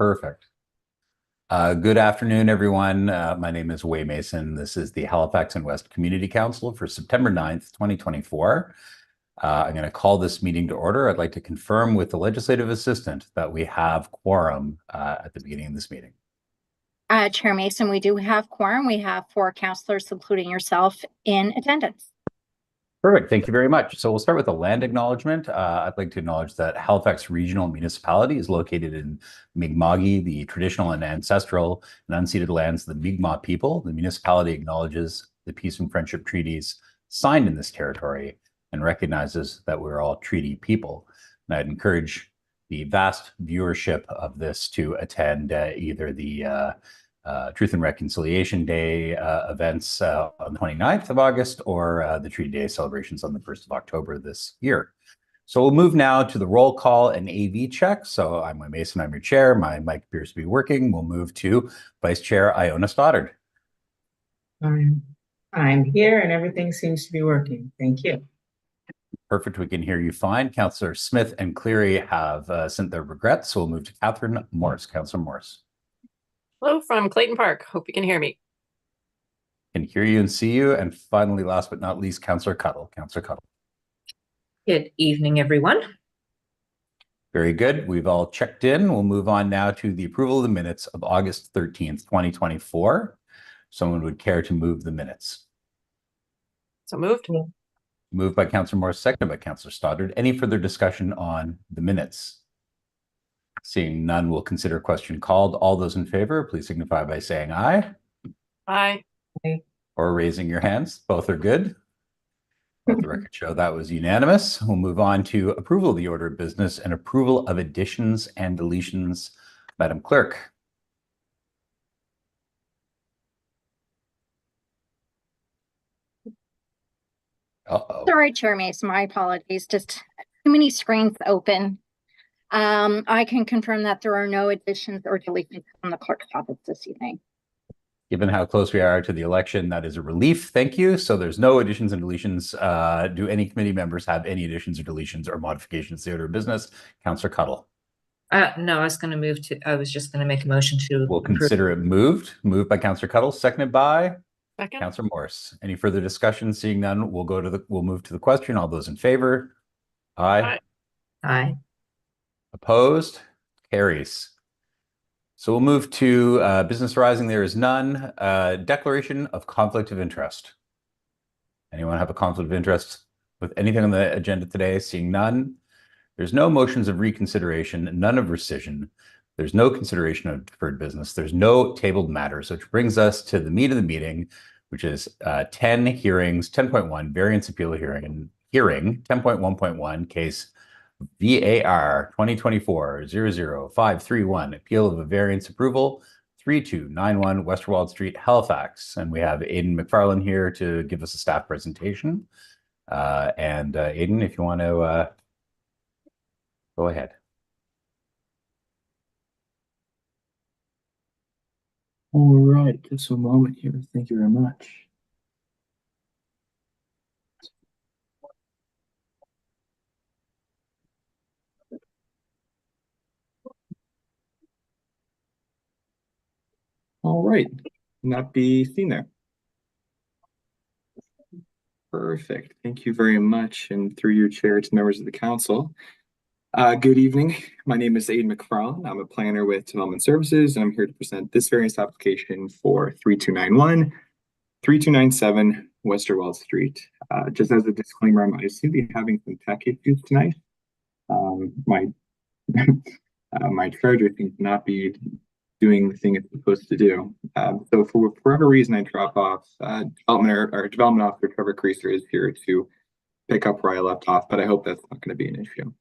Perfect. Good afternoon, everyone. My name is Wei Mason. This is the Halifax and West Community Council for September 9th, 2024. I'm going to call this meeting to order. I'd like to confirm with the legislative assistant that we have quorum at the beginning of this meeting. Chair Mason, we do have quorum. We have 4 councillors, including yourself, in attendance. Perfect. Thank you very much. So we'll start with a land acknowledgement. I'd like to acknowledge that Halifax Regional Municipality is located in Mi'kma'ki, the traditional and ancestral and unceded lands of the Mi'kmaq people. The municipality acknowledges the peace and friendship treaties signed in this territory and recognizes that we're all treaty people. And I'd encourage the vast viewership of this to attend either the Truth and Reconciliation Day events on the 29th of August or the Treaty Day celebrations on the 1st of October this year. So we'll move now to the roll call and AV check. So I'm Wei Mason, I'm your chair. My mic appears to be working. We'll move to Vice Chair Iona Stoddard. I'm here and everything seems to be working. Thank you. Perfect. We can hear you fine. Councillor Smith and Cleary have sent their regrets. So we'll move to Catherine Morse. Councillor Morse. Hello from Clayton Park. Hope you can hear me. Can hear you and see you. And finally, last but not least, Councillor Cuttle. Councillor Cuttle. Good evening, everyone. Very good. We've all checked in. We'll move on now to the approval of the minutes of August 13th, 2024. Someone would care to move the minutes? So moved. Moved by Councillor Morse, seconded by Councillor Stoddard. Any further discussion on the minutes? Seeing none, we'll consider question called. All those in favor, please signify by saying aye. Aye. Or raising your hands. Both are good. Let the record show that was unanimous. We'll move on to approval of the order of business and approval of additions and deletions. Madam Clerk. Sorry, Chair Mason, my apologies. Just too many screens open. I can confirm that there are no additions or deletions from the clerk's office this evening. Given how close we are to the election, that is a relief. Thank you. So there's no additions and deletions. Do any committee members have any additions or deletions or modifications to the order of business? Councillor Cuttle. No, I was just going to make a motion to We'll consider it moved. Moved by Councillor Cuttle, seconded by Second. Councillor Morse. Any further discussion? Seeing none, we'll move to the question. All those in favor? Aye. Aye. Opposed? Carries. So we'll move to business arising. There is none. Declaration of conflict of interest. Anyone have a conflict of interest with anything on the agenda today? Seeing none. There's no motions of reconsideration, none of rescission. There's no consideration of deferred business. There's no tabled matters, which brings us to the meat of the meeting, which is 10 hearings, 10.1 variance appeal hearing, 10.1.1 case VAR 2024-00531, appeal of a variance approval, 3291 Westerwald Street, Halifax. And we have Aidan McFarlane here to give us a staff presentation. Aidan, if you want to go ahead. All right, just a moment here. Thank you very much. All right, not be seen there. Perfect. Thank you very much. And through your chair to members of the council. Good evening. My name is Aidan McFarlane. I'm a planner with Development Services, and I'm here to present this variance application for 3291, 3297 Westerwald Street. Just as a disclaimer, I seem to be having some tech issues tonight. My charger seems to not be doing the thing it's supposed to do. So for whatever reason I drop off, development officer Trevor Creaser is here to pick up where I left off, but I hope that's not going to be an issue.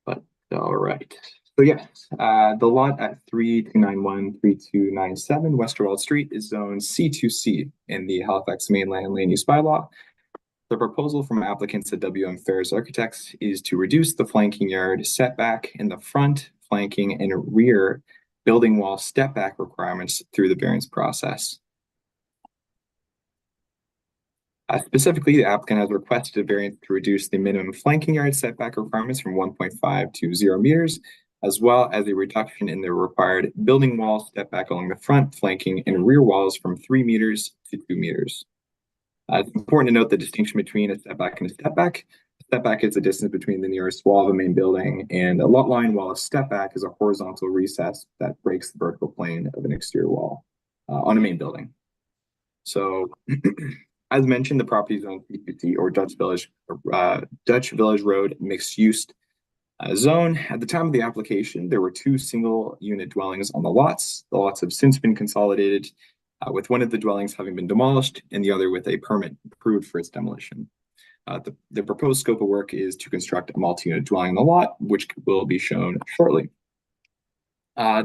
But all right. So yes, the lot at 3291, 3297 Westerwald Street is zone C2C in the Halifax Mainland Land Use Bylaw. The proposal from applicants at WM Ferris Architects is to reduce the flanking yard setback in the front, flanking, and rear building wall step back requirements through the variance process. Specifically, the applicant has requested a variance to reduce the minimum flanking yard setback requirements from 1.5 to 0 meters, as well as a reduction in the required building wall step back along the front, flanking, and rear walls from 3 meters to 2 meters. It's important to note the distinction between a step back and a step back. A step back is the distance between the nearest wall of a main building and a lot line, while a step back is a horizontal recess that breaks the vertical plane of an exterior wall on a main building. So, as mentioned, the property is on PPT or Dutch Village Road mixed use zone. At the time of the application, there were 2 single unit dwellings on the lots. The lots have since been consolidated, with one of the dwellings having been demolished and the other with a permit approved for its demolition. The proposed scope of work is to construct a multi-unit dwelling on the lot, which will be shown shortly.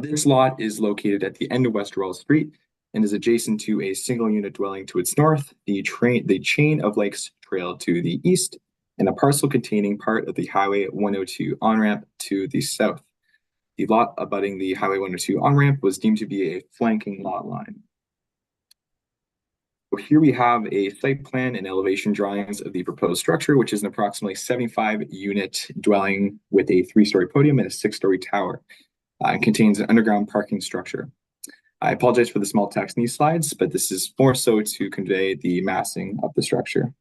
This lot is located at the end of Westerwell Street and is adjacent to a single unit dwelling to its north, the chain of lakes trail to the east, and a parcel containing part of the Highway 102 on-ramp to the south. The lot abutting the Highway 102 on-ramp was deemed to be a flanking lot line. So here we have a site plan and elevation drawings of the proposed structure, which is an approximately 75-unit dwelling with a 3-story podium and a 6-story tower, and contains an underground parking structure. I apologize for the small text in these slides, but this is more so to convey the massing of the structure.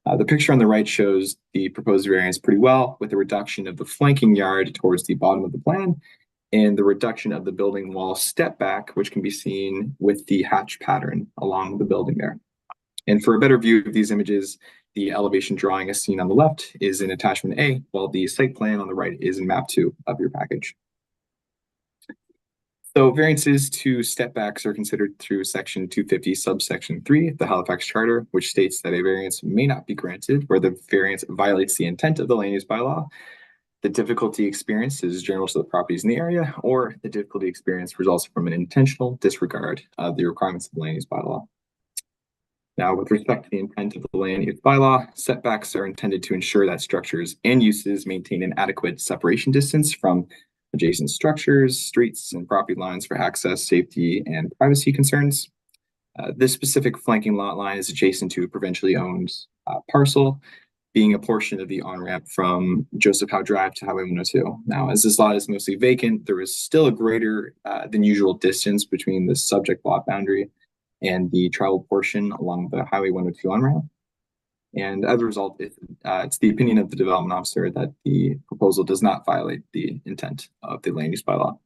The picture on the right shows the proposed variance pretty well, with a reduction of the flanking yard towards the bottom of the plan and the reduction of the building wall step back, which can be seen with the hatch pattern along the building there. And for a better view of these images, the elevation drawing as seen on the left is in attachment A, while the site plan on the right is in map 2 of your package. So variances to stepbacks are considered through section 250 subsection 3 of the Halifax Charter, which states that a variance may not be granted where the variance violates the intent of the land use bylaw, the difficulty experienced is general to the properties in the area, or the difficulty experienced results from an intentional disregard of the requirements of the land use bylaw. Now, with respect to the intent of the land use bylaw, setbacks are intended to ensure that structures and uses maintain an adequate separation distance from adjacent structures, streets, and property lines for access, safety, and privacy concerns. This specific flanking lot line is adjacent to a provincially owned parcel, being a portion of the on-ramp from Joseph Howe Drive to Highway 102. Now, as this lot is mostly vacant, there is still a greater than usual distance between the subject lot boundary and the travel portion along the Highway 102 on-ramp. And as a result, it's the opinion of the development officer that the proposal does not violate the intent of the land use bylaw.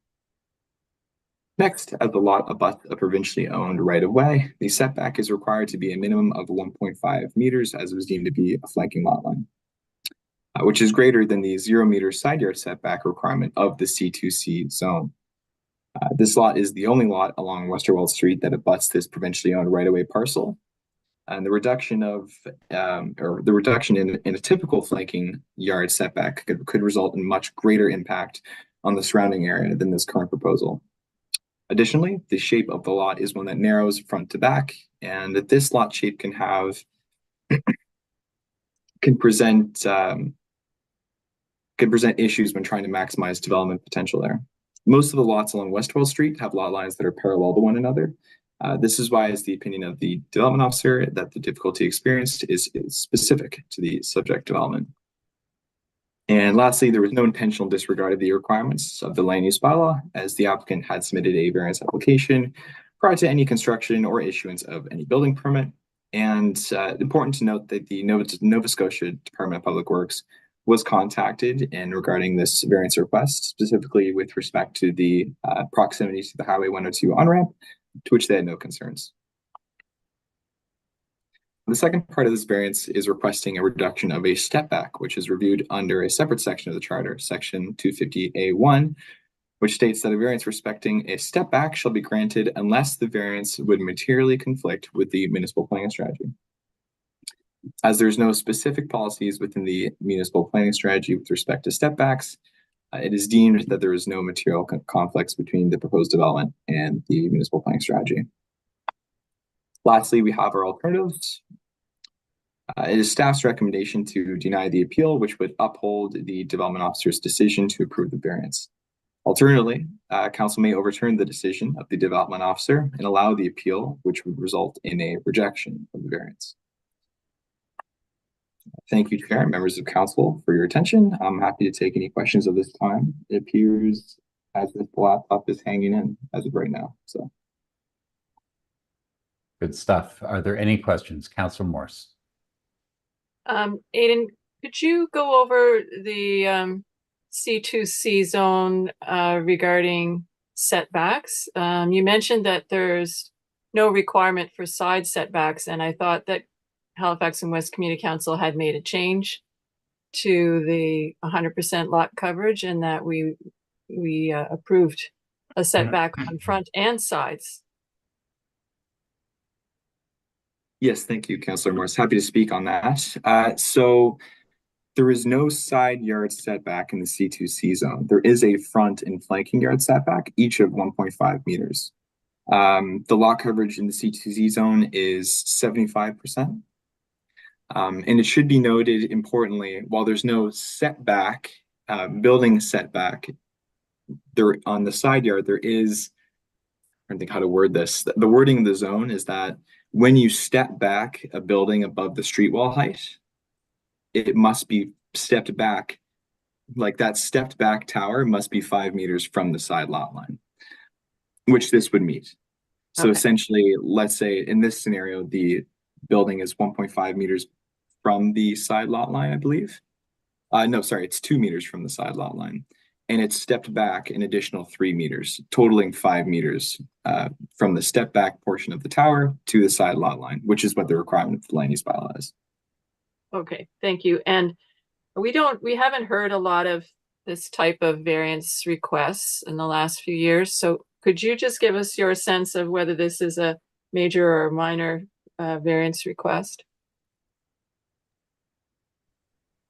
Next, as the lot abuts a provincially owned right-of-way, the setback is required to be a minimum of 1.5 meters as it was deemed to be a flanking lot line, which is greater than the 0 meter side yard setback requirement of the C2C zone. This lot is the only lot along Westerwell Street that abuts this provincially owned right-of-way parcel. And the reduction in a typical flanking yard setback could result in much greater impact on the surrounding area than this current proposal. Additionally, the shape of the lot is one that narrows front to back, and that this lot shape can present issues when trying to maximize development potential there. Most of the lots along Westwell Street have lot lines that are parallel to one another. This is why it's the opinion of the development officer that the difficulty experienced is specific to the subject development. And lastly, there was no intentional disregard of the requirements of the land use bylaw, as the applicant had submitted a variance application prior to any construction or issuance of any building permit. And important to note that the Nova Scotia Department of Public Works was contacted in regarding this variance request, specifically with respect to the proximity to the Highway 102 on-ramp, to which they had no concerns. The second part of this variance is requesting a reduction of a step back, which is reviewed under a separate section of the charter, section 250A1, which states that a variance respecting a step back shall be granted unless the variance would materially conflict with the municipal planning strategy. As there's no specific policies within the municipal planning strategy with respect to step backs, it is deemed that there is no material conflicts between the proposed development and the municipal planning strategy. Lastly, we have our alternatives. It is staff's recommendation to deny the appeal, which would uphold the development officer's decision to approve the variance. Alternatively, council may overturn the decision of the development officer and allow the appeal, which would result in a rejection of the variance. Thank you, Chair and members of council, for your attention. I'm happy to take any questions at this time. It appears as if the laptop is hanging in as of right now. So, Good stuff. Are there any questions? Councillor Morse. Aiden, could you go over the C2C zone regarding setbacks? You mentioned that there's no requirement for side setbacks, and I thought that Halifax and West Community Council had made a change to the 100% lot coverage, and that we approved a setback on front and sides. yes, thank you, Councillor Morris. Happy to speak on that. So there is no side yard setback in the C2C zone. There is a front and flanking yard setback, each of 1.5 meters. The lot coverage in the C2C zone is 75%. And it should be noted importantly, while there's no setback, building setback, there on the side yard, there is, I don't think how to word this. The wording of the zone is that when you step back a building above the street wall height, it must be stepped back, like that stepped back tower must be 5 meters from the side lot line, which this would meet. So Okay. essentially, let's say in this scenario, the building is 1.5 meters from the side lot line, I believe. No, sorry, it's 2 meters from the side lot line. And it's stepped back an additional 3 meters, totaling 5 meters from the step back portion of the tower to the side lot line, which is what the requirement of the land use bylaw is. Okay, thank you. And we haven't heard a lot of this type of variance requests in the last few years. So could you just give us your sense of whether this is a major or minor variance request?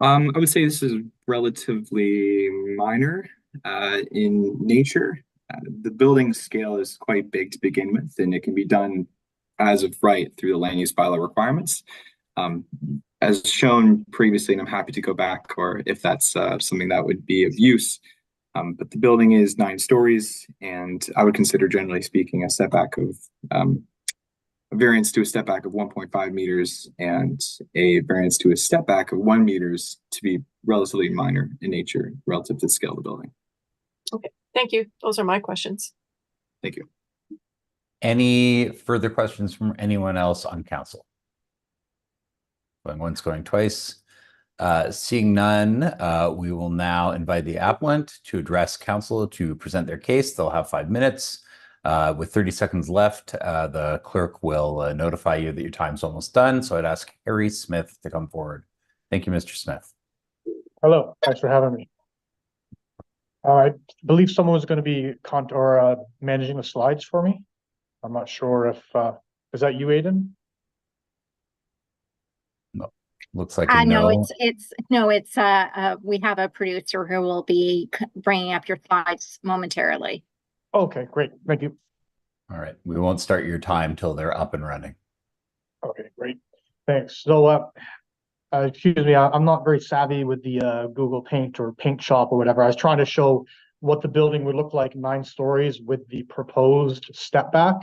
I would say this is relatively minor in nature. The building scale is quite big to begin with, and it can be done as of right through the land use bylaw requirements. As shown previously, and I'm happy to go back, or if that's something that would be of use. But the building is 9 stories, and I would consider, generally speaking, a setback of a variance to a step back of 1.5 meters and a variance to a step back of 1 meters to be relatively minor in nature relative to the scale of the building. Okay, thank you. Those are my questions. Thank you. Any further questions from anyone else on council? Going once, going twice. Seeing none, we will now invite the applicant to address council to present their case. They'll have 5 minutes. With 30 seconds left, the clerk will notify you that your time's almost done. So I'd ask Harry Smith to come forward. Thank you, Mr. Smith. Hello, thanks for having me. I believe someone was going to be managing the slides for me. I'm not sure if, is that you, Aiden? No, looks like a no, no. We have a producer who will be bringing up your slides momentarily. Okay, great. Thank you. All right, we won't start your time till they're up and running. Okay, great. Thanks. So, excuse me, I'm not very savvy with the Google Paint or Paint Shop or whatever. I was trying to show what the building would look like 9 stories with the proposed step back.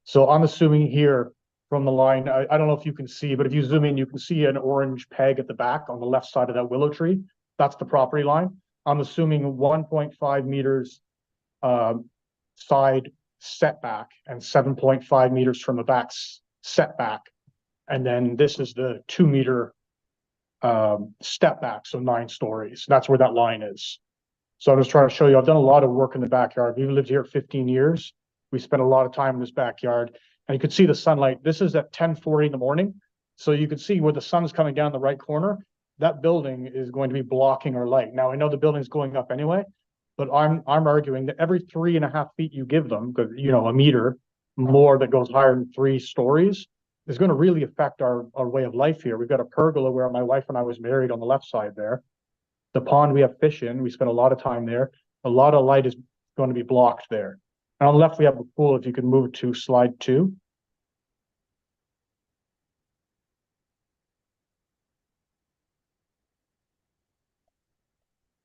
So I'm assuming here from the line, I don't know if you can see, but if you zoom in, you can see an orange peg at the back on the left side of that willow tree. That's the property line. I'm assuming 1.5 meters side setback and 7.5 meters from the back setback. And then this is the 2 meter step back, so 9 stories. That's where that line is. So I'm just trying to show you, I've done a lot of work in the backyard. We've lived here 15 years. We spent a lot of time in this backyard, and you could see the sunlight. This is at 10:40 in the morning. So you can see where the sun's coming down the right corner. That building is going to be blocking our light. Now I know the building's going up anyway, but I'm arguing that every 3.5 feet you give them, because a meter more that goes higher than 3 stories, is going to really affect our way of life here. We've got a pergola where my wife and I was married on the left side there. The pond we have fish in, we spend a lot of time there. A lot of light is going to be blocked there. And on the left, we have a pool. If you can move to slide 2.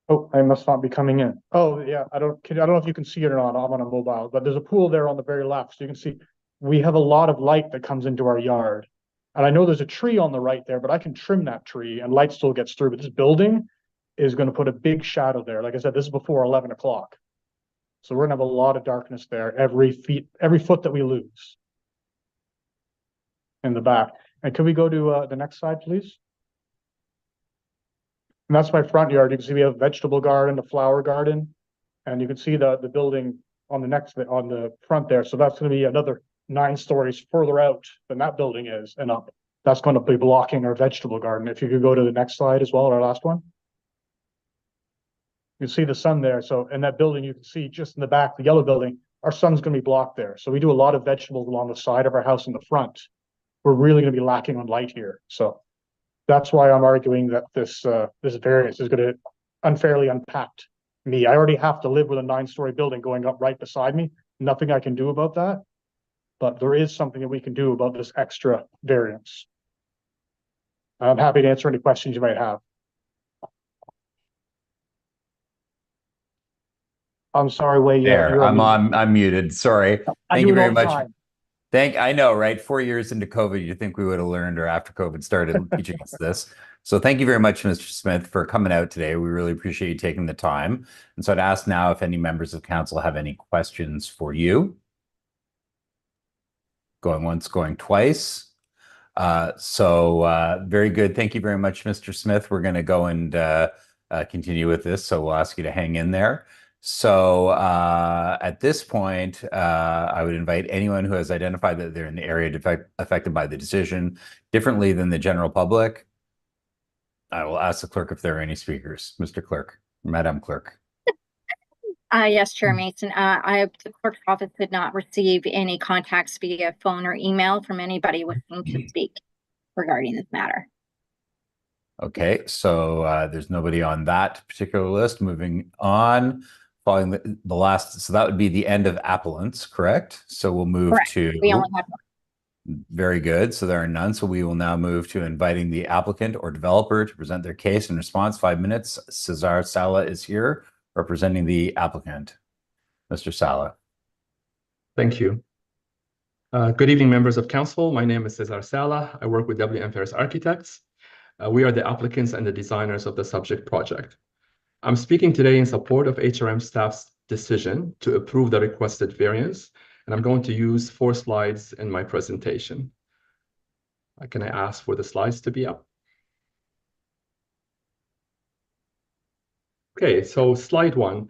Oh, I must not be coming in. Oh, yeah, I don't know if you can see it or not. I'm on a mobile, but there's a pool there on the very left. So you can see we have a lot of light that comes into our yard. And I know there's a tree on the right there, but I can trim that tree and light still gets through. But this building is going to put a big shadow there. Like I said, this is before 11 o'clock. So we're gonna have a lot of darkness there every foot that we lose in the back. And can we go to the next slide, please? And that's my front yard. You can see we have a vegetable garden, a flower garden, and you can see the building on the front there. So that's going to be another 9 stories further out than that building is and up. That's going to be blocking our vegetable garden. If you could go to the next slide as well, our last one. You see the sun there. So in that building, you can see just in the back, the yellow building, our sun's going to be blocked there. So we do a lot of vegetables along the side of our house in the front. We're really going to be lacking on light here. So that's why I'm arguing that this variance is going to unfairly impact me. I already have to live with a 9-story building going up right beside me. Nothing I can do about that. But there is something that we can do about this extra variance. I'm happy to answer any questions you might have. I'm sorry, Wei. There, I'm muted. Sorry. Thank you very much. I know, right? 4 years into COVID, you think we would have learned, or after COVID started teaching us this. So thank you very much, Mr. Smith, for coming out today. We really appreciate you taking the time. And so I'd ask now if any members of council have any questions for you. Going once, going twice. Very good. Thank you very much, Mr. Smith. We're going to go and continue with this. So we'll ask you to hang in there. So at this point, I would invite anyone who has identified that they're in the area affected by the decision differently than the general public. I will ask the clerk if there are any speakers. Mr. Clerk, Madam Clerk. Yes, Chair Mason. The clerk's office did not receive any contacts via phone or email from anybody wishing to speak regarding this matter. Okay, so there's nobody on that particular list. Moving on. Following the last, so that would be the end of appellants, correct? So we'll move to. We only have one. Very good. So there are none. So we will now move to inviting the applicant or developer to present their case in response. 5 minutes. Cesar Sala is here representing the applicant. Mr. Sala. Thank you. Good evening, members of council. My name is Cesar Sala. I work with W.M. Ferris Architects. We are the applicants and the designers of the subject project. I'm speaking today in support of HRM staff's decision to approve the requested variance, and I'm going to use 4 slides in my presentation. Can I ask for the slides to be up? Okay, so slide 1.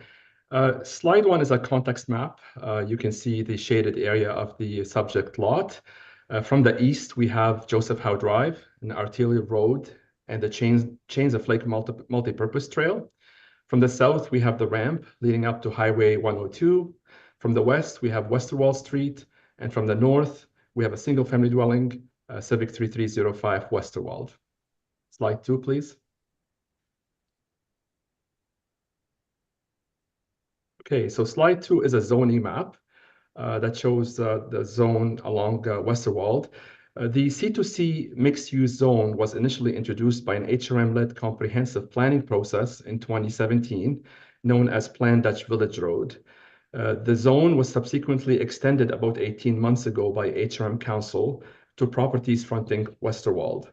Slide 1 is a context map. You can see the shaded area of the subject lot. From the east, we have Joseph Howe Drive, an arterial road, and the Chains of Lake multi-purpose trail. From the south, we have the ramp leading up to Highway 102. From the west, we have Westerwald Street. And from the north, we have a single-family dwelling, Civic 3305 Westerwald. Slide 2, please. Okay, so slide 2 is a zoning map that shows the zone along Westerwald. The C2C mixed-use zone was initially introduced by an HRM-led comprehensive planning process in 2017, known as Plan Dutch Village Road. The zone was subsequently extended about 18 months ago by HRM Council to properties fronting Westerwald.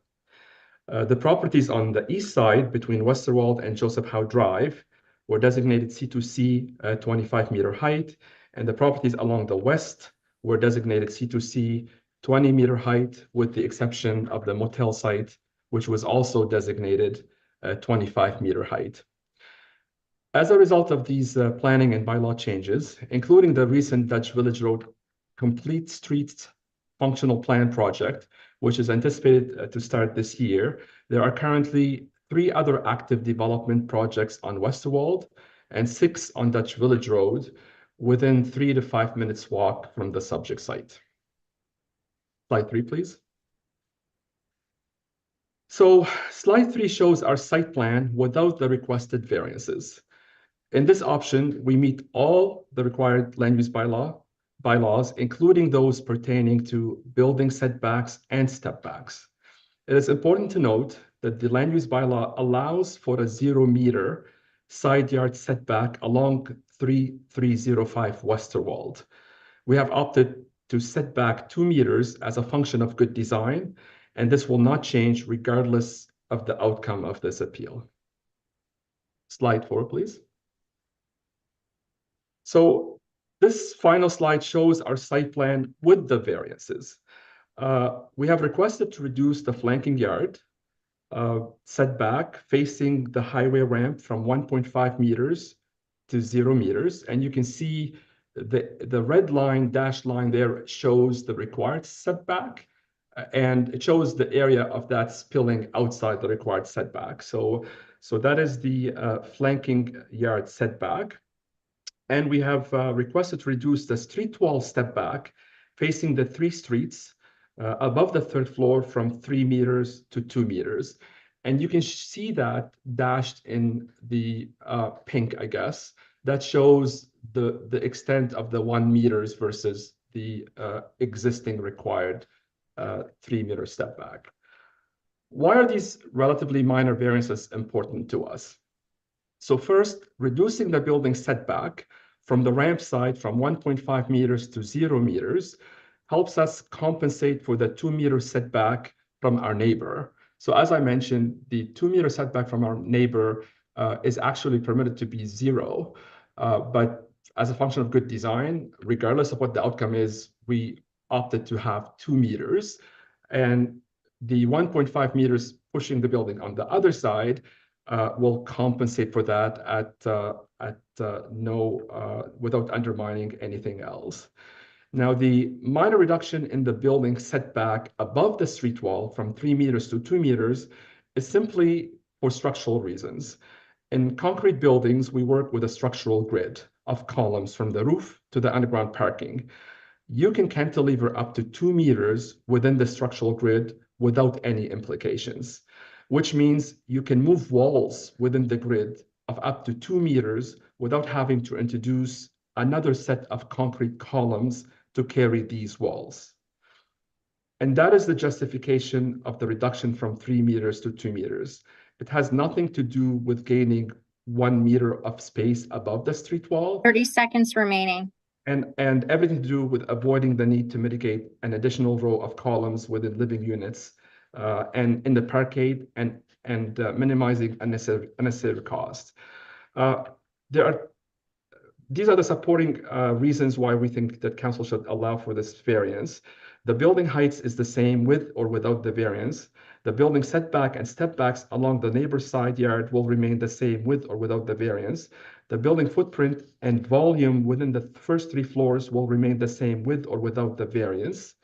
The properties on the east side between Westerwald and Joseph Howe Drive were designated C2C 25-meter height, and the properties along the west were designated C2C 20-meter height, with the exception of the motel site, which was also designated 25-meter height. As a result of these planning and bylaw changes, including the recent Dutch Village Road Complete Streets Functional Plan project, which is anticipated to start this year, there are currently 3 other active development projects on Westerwald and 6 on Dutch Village Road, within 3 to 5 minutes walk from the subject site. Slide 3, please. So slide 3 shows our site plan without the requested variances. In this option, we meet all the required land use bylaws, including those pertaining to building setbacks and step backs. It is important to note that the land use bylaw allows for a 0-meter side yard setback along 3305 Westerwald. We have opted to set back 2 meters as a function of good design, and this will not change regardless of the outcome of this appeal. Slide 4, please. So this final slide shows our site plan with the variances. We have requested to reduce the flanking yard setback facing the highway ramp from 1.5 meters to 0 meters. And you can see the red line, dashed line there shows the required setback, and it shows the area of that spilling outside the required setback. So that is the flanking yard setback. And we have requested to reduce the street wall step back facing the 3 streets above the 3rd floor from 3 meters to 2 meters. And you can see that dashed in the pink, I guess. That shows the extent of the 1 meters versus the existing required 3 meter step back. Why are these relatively minor variances important to us? So first, reducing the building setback from the ramp side from 1.5 meters to 0 meters helps us compensate for the 2 meter setback from our neighbor. So as I mentioned, the 2 meter setback from our neighbor is actually permitted to be 0. But as a function of good design, regardless of what the outcome is, we opted to have 2 meters. And the 1.5 meters pushing the building on the other side will compensate for that without undermining anything else. Now, the minor reduction in the building setback above the street wall from 3 meters to 2 meters is simply for structural reasons. In concrete buildings, we work with a structural grid of columns from the roof to the underground parking. You can cantilever up to 2 meters within the structural grid without any implications, which means you can move walls within the grid of up to 2 meters without having to introduce another set of concrete columns to carry these walls. And that is the justification of the reduction from 3 meters to 2 meters. It has nothing to do with gaining 1 meter of space above the street wall. 30 seconds remaining. And everything to do with avoiding the need to mitigate an additional row of columns within living units and in the parkade and minimizing unnecessary costs. These are the supporting reasons why we think that council should allow for this variance. The building heights is the same with or without the variance. The building setback and step backs along the neighbor's side yard will remain the same with or without the variance. The building footprint and volume within the first 3 floors will remain the same with or without the variance.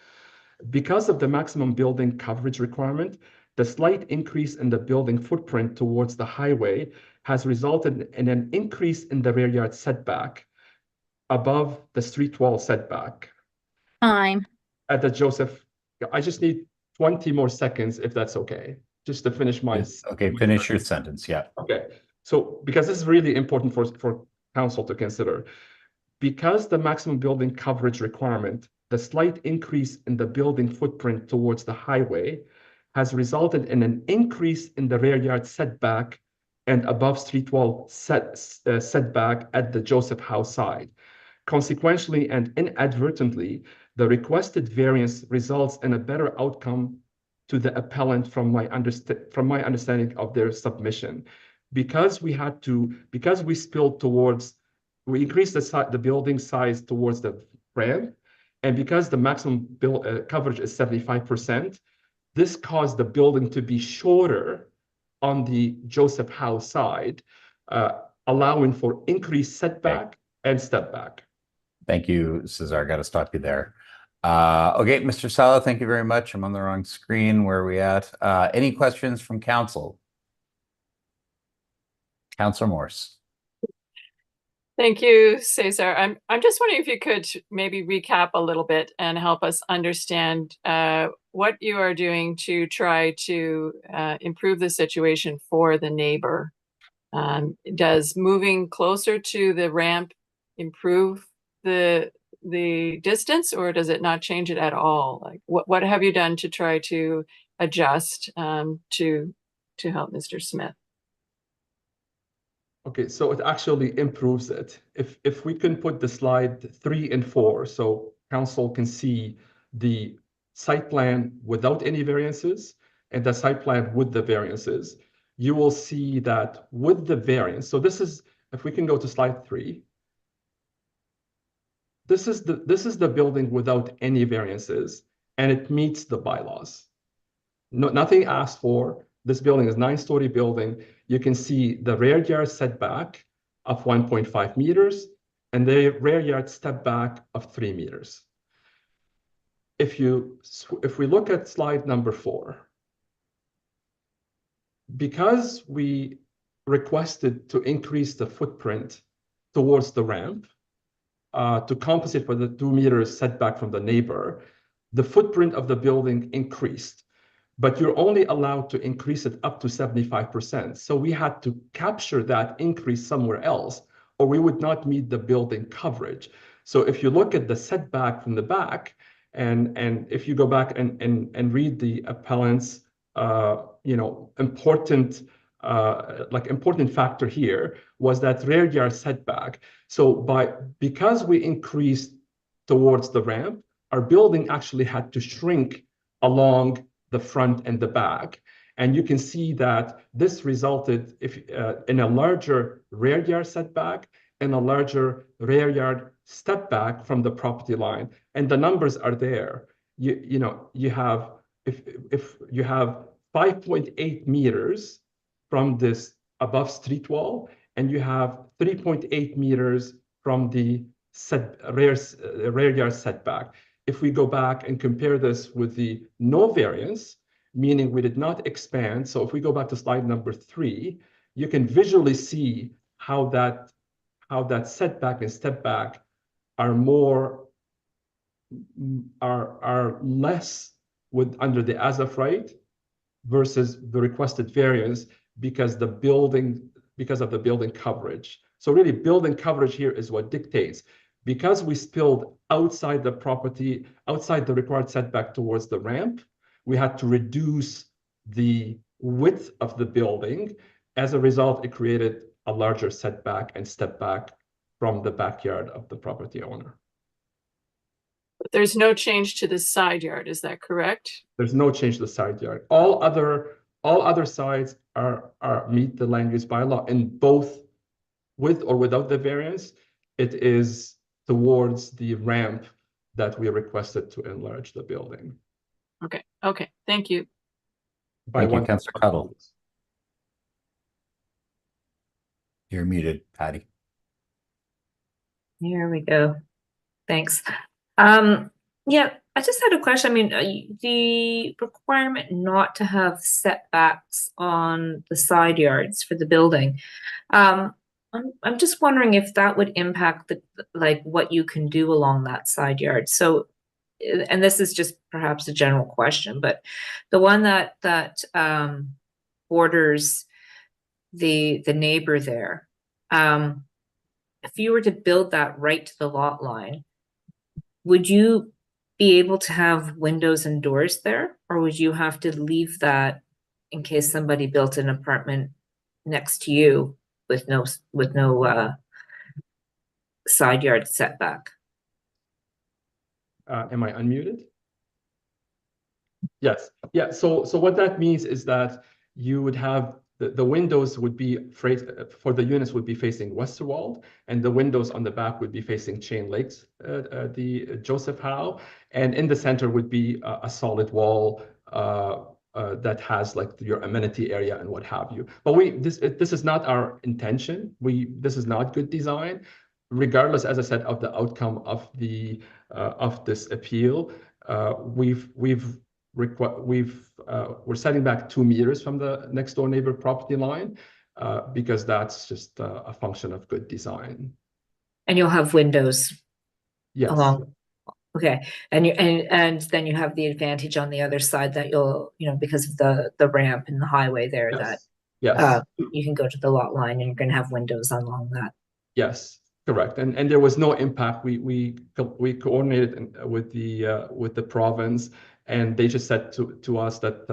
Because of the maximum building coverage requirement, the slight increase in the building footprint towards the highway has resulted in an increase in the rear yard setback above the street wall setback. Time. At the Joseph, I just need 20 more seconds if that's okay, just to finish my. Okay, finish your sentence, yeah. Okay, so because this is really important for council to consider. Because the maximum building coverage requirement, the slight increase in the building footprint towards the highway has resulted in an increase in the rear yard setback and above street wall setback at the Joseph House side. Consequentially and inadvertently, the requested variance results in a better outcome to the appellant from my understanding of their submission. Because we spilled towards, we increased the building size towards the ramp, and because the maximum coverage is 75%, this caused the building to be shorter on the Joseph House side, allowing for increased setback and step back. Thank you, Cesar. Got to stop you there. Okay, Mr. Sala, thank you very much. I'm on the wrong screen. Where are we at? Any questions from council? Councilor Morse. Thank you, Cesar. I'm just wondering if you could maybe recap a little bit and help us understand what you are doing to try to improve the situation for the neighbor. Does moving closer to the ramp improve the distance, or does it not change it at all? Like, what have you done to try to adjust to help Mr. Smith? Okay, so it actually improves it. If we can put the slide 3 and 4, so council can see the site plan without any variances and the site plan with the variances, you will see that with the variance, so this is, if we can go to slide 3, this is the building without any variances, and it meets the bylaws. Nothing asked for. This building is 9-story building. You can see the rear yard setback of 1.5 meters and the rear yard step back of 3 meters. If we look at slide number 4, because we requested to increase the footprint towards the ramp to compensate for the 2 meters setback from the neighbor, the footprint of the building increased, but you're only allowed to increase it up to 75%. So we had to capture that increase somewhere else, or we would not meet the building coverage. So if you look at the setback from the back, and if you go back and read the appellant's important factor here was that rear yard setback. So because we increased towards the ramp, our building actually had to shrink along the front and the back. And you can see that this resulted in a larger rear yard setback and a larger rear yard step back from the property line. And the numbers are there. You have, if you have 5.8 meters from this above street wall, and you have 3.8 meters from the rear yard setback. If we go back and compare this with the no variance, meaning we did not expand. So if we go back to slide number 3, you can visually see how that setback and step back are less under the as of right versus the requested variance because of the building coverage. So really building coverage here is what dictates. Because we spilled outside the property, outside the required setback towards the ramp, we had to reduce the width of the building. As a result, it created a larger setback and step back from the backyard of the property owner. But there's no change to the side yard, is that correct? There's no change to the side yard. All other sides meet the land use bylaw, and both with or without the variance, it is towards the ramp that we requested to enlarge the building. Okay, thank you. Thank you, Councillor Cuttle. You're muted, Patty. Here we go. Thanks. Yeah, I just had a question. I mean, the requirement not to have setbacks on the side yards for the building. I'm just wondering if that would impact what you can do along that side yard. So, and this is just perhaps a general question, but the one that borders the neighbor there, if you were to build that right to the lot line, would you be able to have windows and doors there, or would you have to leave that in case somebody built an apartment next to you with no side yard setback? Am I unmuted? Yes. Yeah. So what that means is that you would have the windows would be for the units would be facing Westerwald, and the windows on the back would be facing Chain Lakes, the Joseph Howe, and in the center would be a solid wall that has like your amenity area and what have you. But this is not our intention. This is not good design, regardless, as I said, of the outcome of this appeal. We're setting back 2 meters from the next door neighbor property line because that's just a function of good design. And you'll have windows. Yes. Along. Okay, and then you have the advantage on the other side that you'll, because of the ramp and the highway there, Yes. that Yes. You can go to the lot line and you're going to have windows along that. Yes, correct. And there was no impact. We coordinated with the province, and they just said to us that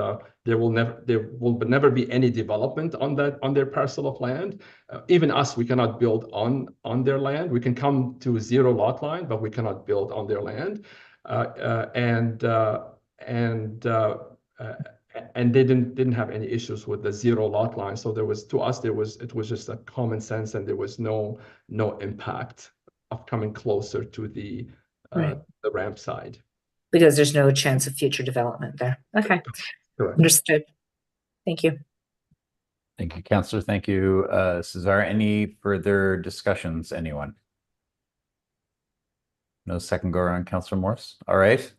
there will never be any development on their parcel of land. Even us, we cannot build on their land. We can come to a zero lot line, but we cannot build on their land. and they didn't have any issues with the zero lot line. So there was, to us, it was just a common sense, and there was no impact of coming closer to the Right. the ramp side. Because there's no chance of future development there. Okay, Correct. understood. Thank you. Thank you, Councillor. Thank you, Cesar. Any further discussions, anyone? No second go around, Councillor Morse. All right.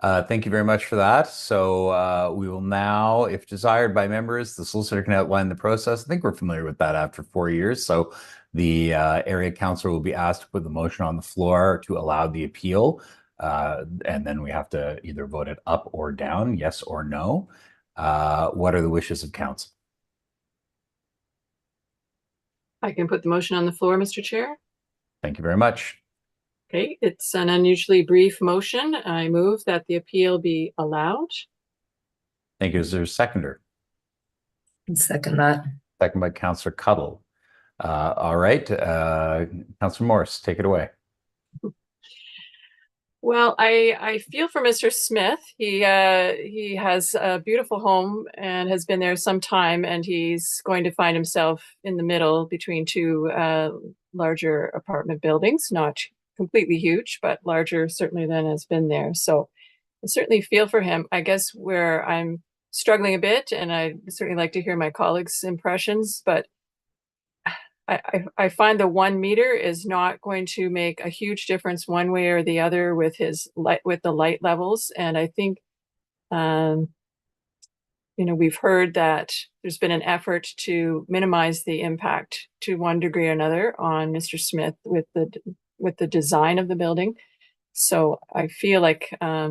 Thank you very much for that. So we will now, if desired by members, the solicitor can outline the process. I think we're familiar with that after 4 years. So the area councillor will be asked to put the motion on the floor to allow the appeal. And then we have to either vote it up or down, yes or no. What are the wishes of council? I can put the motion on the floor, Mr. Chair. Thank you very much. Okay, it's an unusually brief motion. I move that the appeal be allowed. Thank you. Is there a seconder? Second that. Second by Councillor Cuddle. All right, Councillor Morse, take it away. Well, I feel for Mr. Smith. He has a beautiful home and has been there some time, and he's going to find himself in the middle between two larger apartment buildings, not completely huge, but larger certainly than has been there. So I certainly feel for him. I guess where I'm struggling a bit, and I certainly like to hear my colleagues' impressions, but I find the 1 meter is not going to make a huge difference one way or the other with the light levels. And I think, you know, we've heard that there's been an effort to minimize the impact to one degree or another on Mr. Smith with the design of the building. So I feel like I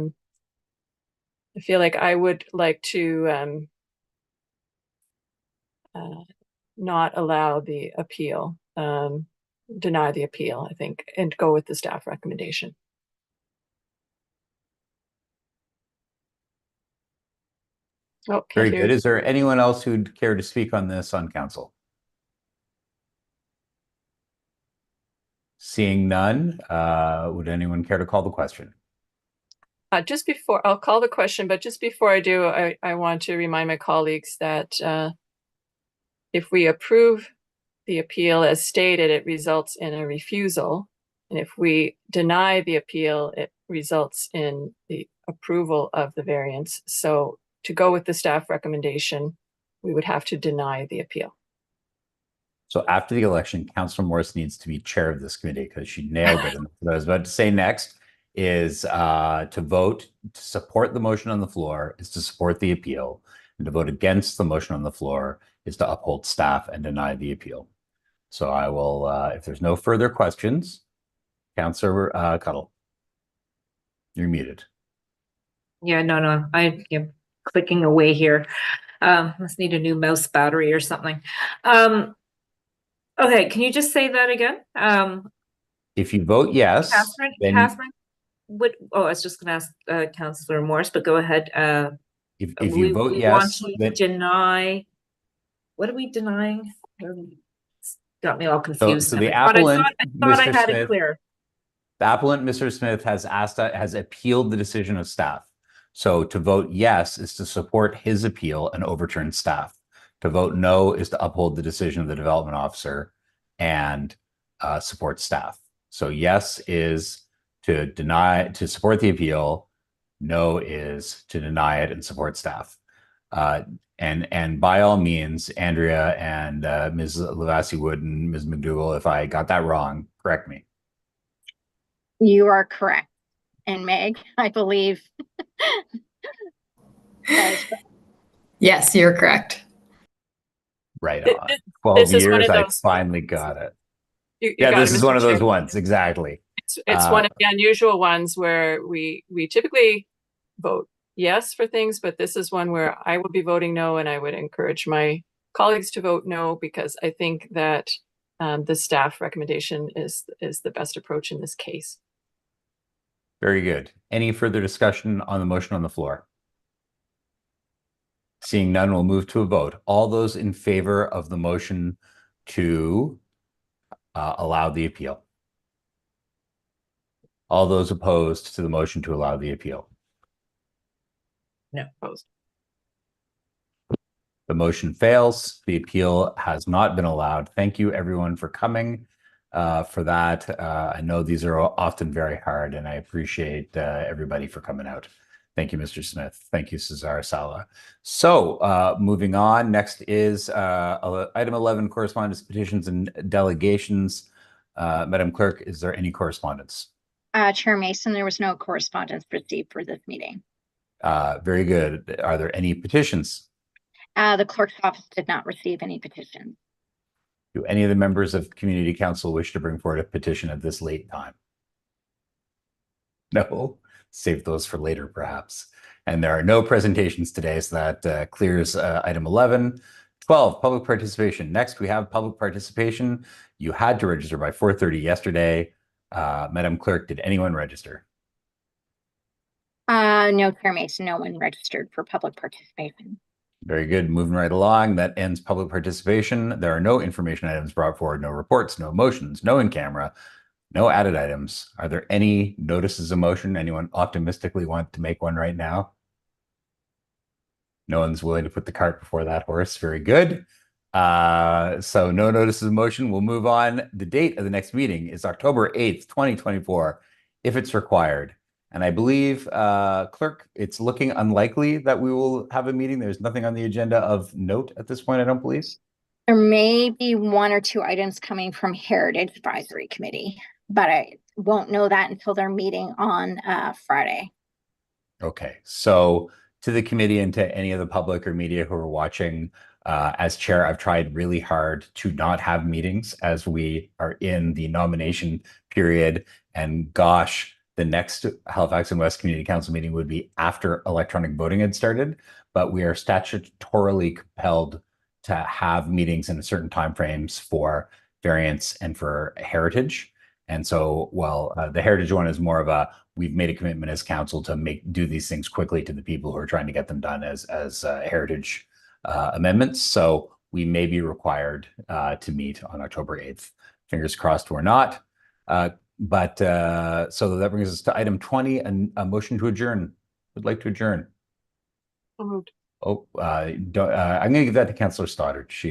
would like to not allow the appeal, deny the appeal, I think, and go with the staff recommendation. Oh, Very good. Is there anyone else who'd care to speak on this on council? Seeing none, would anyone care to call the question? Just before, I'll call the question, but just before I do, I want to remind my colleagues that if we approve the appeal as stated, it results in a refusal. And if we deny the appeal, it results in the approval of the variance. So to go with the staff recommendation, we would have to deny the appeal. So after the election, Councillor Morse needs to be chair of this committee because she nailed it. And what I was about to say next is to vote to support the motion on the floor is to support the appeal, and to vote against the motion on the floor is to uphold staff and deny the appeal. So I will, if there's no further questions, Councillor Cuddle, you're muted. Yeah, no, I'm clicking away here. Must need a new mouse battery or something. Okay, can you just say that again? If you vote yes, Catherine, what? Oh, I was just going to ask Councillor Morse, but go ahead. If you vote yes, then deny. What are we denying? Got me all confused. So the appellant, I thought I had it clear. The appellant, Mr. Smith, has appealed the decision of staff. So to vote yes is to support his appeal and overturn staff. To vote no is to uphold the decision of the development officer and support staff. So yes is to support the appeal. No is to deny it and support staff. And by all means, Andrea and Ms. Lavassie Wood and Ms. McDougall, if I got that wrong, correct me. You are correct. And Meg, I believe. Yes, you're correct. Right on. 12 years, I finally got it. This is one of those ones, exactly. It's one of the unusual ones where we typically vote yes for things, but this is one where I will be voting no, and I would encourage my colleagues to vote no, because I think that the staff recommendation is the best approach in this case. Very good. Any further discussion on the motion on the floor? Seeing none, we'll move to a vote. All those in favor of the motion to allow the appeal? All those opposed to the motion to allow the appeal? No. Opposed. The motion fails. The appeal has not been allowed. Thank you, everyone, for coming for that. I know these are often very hard, and I appreciate everybody for coming out. Thank you, Mr. Smith. Thank you, Cesar Sala. So moving on, next is item 11, correspondence, petitions, and delegations. Madam Clerk, is there any correspondence? Chair Mason, there was no correspondence received for this meeting. Very good. Are there any petitions? The clerk's office did not receive any petitions. Do any of the members of Community Council wish to bring forward a petition at this late time? No? Save those for later, perhaps. And there are no presentations today, so that clears item 11. 12, public participation. Next, we have public participation. You had to register by 4:30 yesterday. Madam Clerk, did anyone register? No, Chair Mason, no one registered for public participation. Very good. Moving right along. That ends public participation. There are no information items brought forward, no reports, no motions, no in camera, no added items. Are there any notices of motion? Anyone optimistically want to make one right now? No one's willing to put the cart before that horse. Very good. So no notices of motion. We'll move on. The date of the next meeting is October 8th, 2024, if it's required. And I believe, Clerk, it's looking unlikely that we will have a meeting. There's nothing on the agenda of note at this point, I don't believe. There may be one or two items coming from Heritage Advisory Committee, but I won't know that until their meeting on Friday. Okay, so to the committee and to any of the public or media who are watching, as chair, I've tried really hard to not have meetings as we are in the nomination period. And gosh, the next Halifax and West Community Council meeting would be after electronic voting had started, but we are statutorily compelled to have meetings in certain timeframes for variance and for heritage. And so, while the heritage one is more of a, we've made a commitment as council to do these things quickly to the people who are trying to get them done as heritage amendments. So we may be required to meet on October 8th. Fingers crossed we're not. But so that brings us to item 20, and a motion to adjourn. Would like to adjourn. So moved. Oh, I'm going to give that to Councillor Stoddard. She